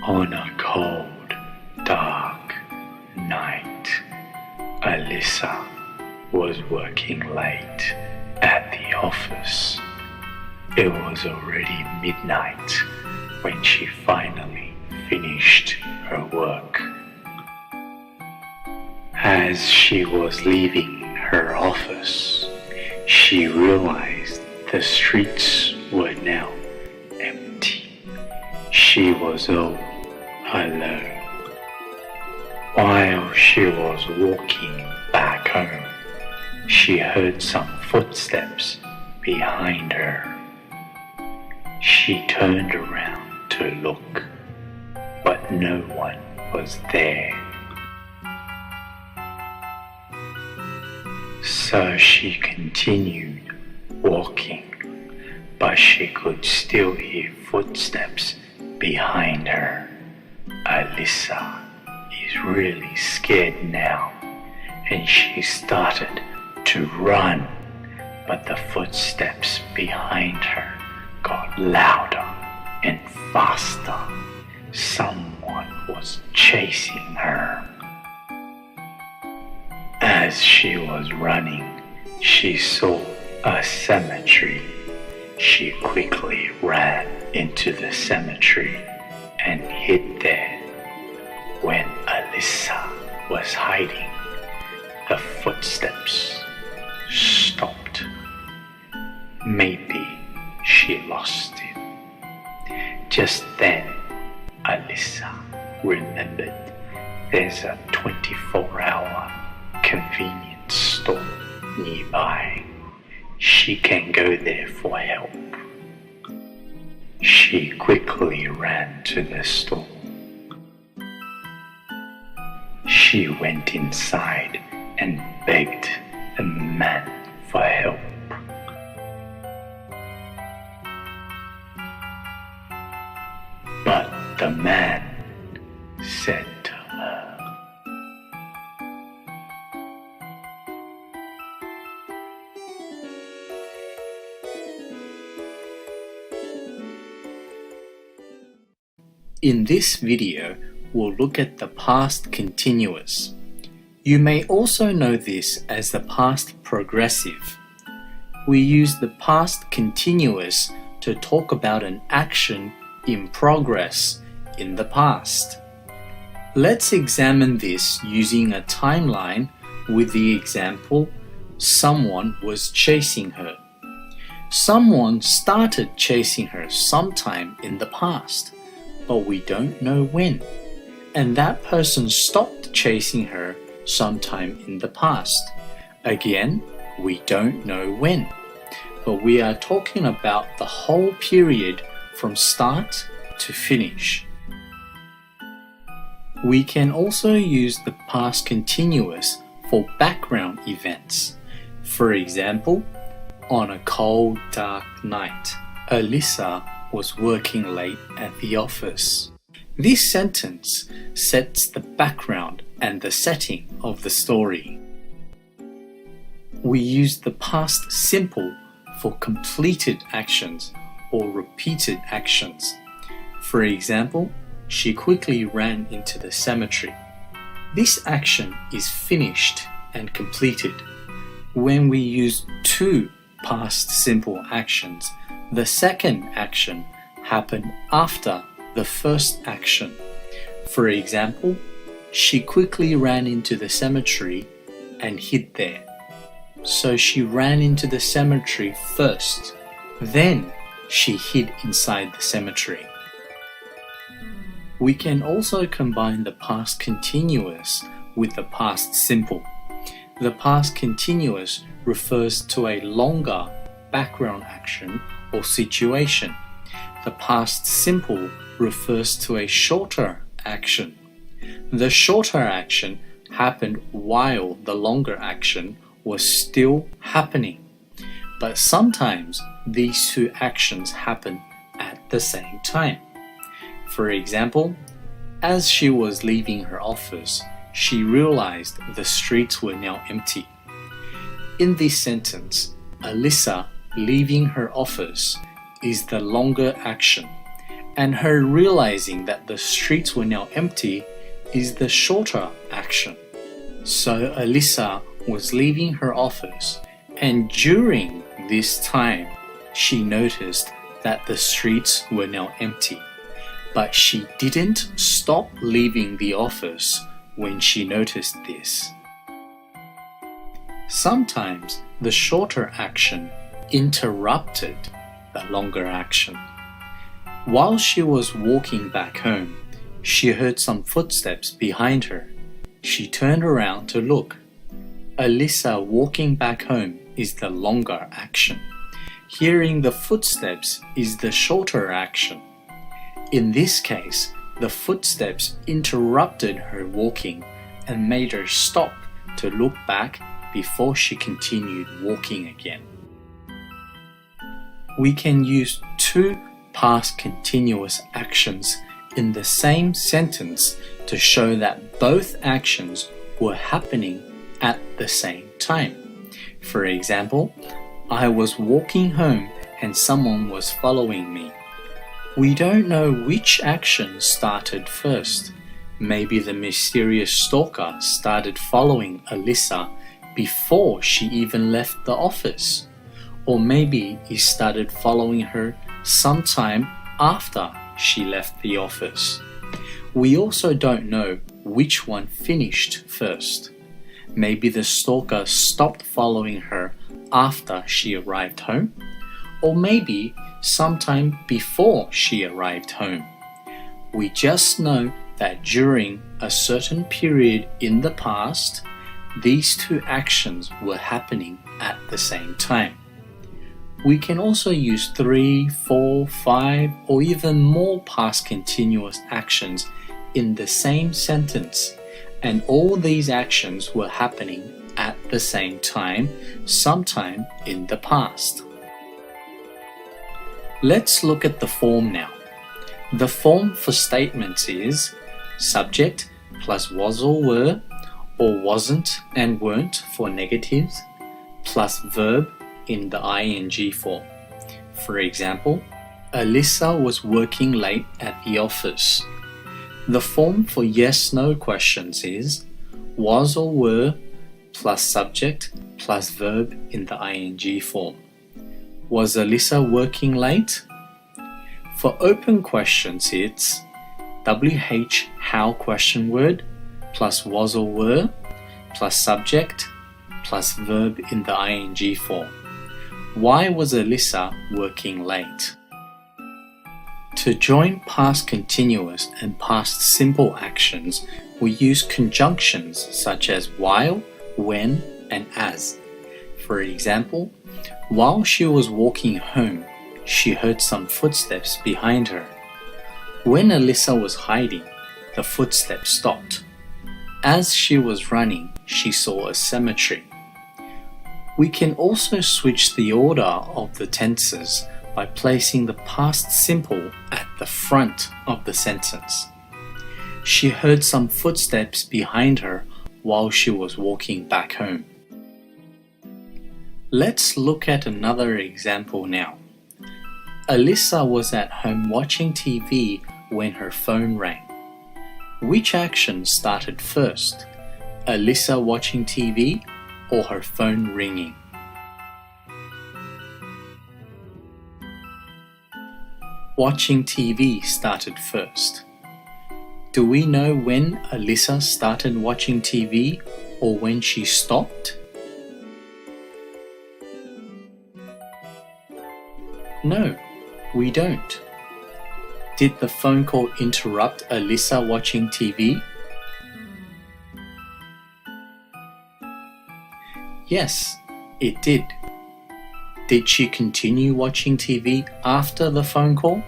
On a cold, dark night, Alyssa was working late at the office. It was already midnight when she finally finished her work. As she was leaving her office, she realized the streets were now empty. She was all alone. While she was walking back home, she heard some footsteps behind her. She turned around to look, but no one was there. So she continued walking, but she could still hear footsteps behind her. Alyssa is really scared now, and she started to run, but the footsteps behind her got louder and faster. Someone was chasing her. As she was running, she saw a cemetery. She quickly ran into the cemetery and hid there. When Alyssa was hiding, the footsteps stopped. Maybe she lost him. Just then, Alyssa remembered there's a 24-hour convenience store nearby. She can go there for help. She quickly ran to the store. She went inside and begged the man for help. But the man said to her, In this video, we'll look at the past continuous. You may also know this as the past progressive. We use the past continuous to talk about an action in progress in the past. Let's examine this using a timeline with the example, someone was chasing her. Someone started chasing her sometime in the past, but we don't know when. And that person stopped chasing her sometime in the past. Again, we don't know when. But we are talking about the whole period from start to finish. We can also use the past continuous for background events. For example, on a cold, dark night, Alyssa was working late at the office. This sentence sets the background and the setting of the story. We use the past simple for completed actions or repeated actions. For example, she quickly ran into the cemetery. This action is finished and completed. When we use two past simple actions, the second action happened after the first action. For example, she quickly ran into the cemetery and hid there. So she ran into the cemetery first, then she hid inside the cemetery. We can also combine the past continuous with the past simple. The past continuous refers to a longer background action or situation. The past simple refers to a shorter action. The shorter action happened while the longer action was still happening. But sometimes these two actions happen at the same time. For example, as she was leaving her office, she realized the streets were now empty. In this sentence, Alyssa leaving her office is the longer action, and her realizing that the streets were now empty is the shorter action. So Alyssa was leaving her office, and during this time she noticed that the streets were now empty, but she didn't stop leaving the office when she noticed this. Sometimes the shorter action interrupted the longer action. While she was walking back home, she heard some footsteps behind her. She turned around to look. Alyssa walking back home is the longer action. Hearing the footsteps is the shorter action. In this case, the footsteps interrupted her walking and made her stop to look back before she continued walking again. We can use two past continuous actions in the same sentence to show that both actions were happening at the same time. For example, I was walking home and someone was following me. We don't know which action started first. Maybe the mysterious stalker started following Alyssa before she even left the office. Or maybe he started following her sometime after she left the office. We also don't know which one finished first. Maybe the stalker stopped following her after she arrived home, or maybe sometime before she arrived home. We just know that during a certain period in the past, these two actions were happening at the same time. We can also use 3, 4, 5, or even more past continuous actions in the same sentence, and all these actions were happening at the same time, sometime in the past. Let's look at the form now. The form for statements is subject plus was or were, or wasn't and weren't for negatives, plus verb in the ing form. For example, Alyssa was working late at the office. The form for yes/no questions is was or were plus subject plus verb in the ing form. Was Alyssa working late? For open questions, it's WH how question word plus was or were plus subject plus verb in the ing form. Why was Alyssa working late? To join past continuous and past simple actions, we use conjunctions such as while, when, and as. For example, while she was walking home, she heard some footsteps behind her. When Alyssa was hiding, the footsteps stopped. As she was running, she saw a cemetery. We can also switch the order of the tenses by placing the past simple at the front of the sentence. She heard some footsteps behind her while she was walking back home. Let's look at another example now. Alyssa was at home watching TV when her phone rang. Which action started first? Alyssa watching TV or her phone ringing? Watching TV started first. Do we know when Alyssa started watching TV or when she stopped? No, we don't. Did the phone call interrupt Alyssa watching TV? Yes, it did. Did she continue watching TV after the phone call?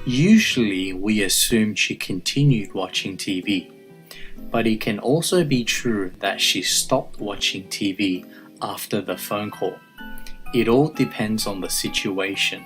Usually we assume she continued watching TV, but it can also be true that she stopped watching TV after the phone call. It all depends on the situation.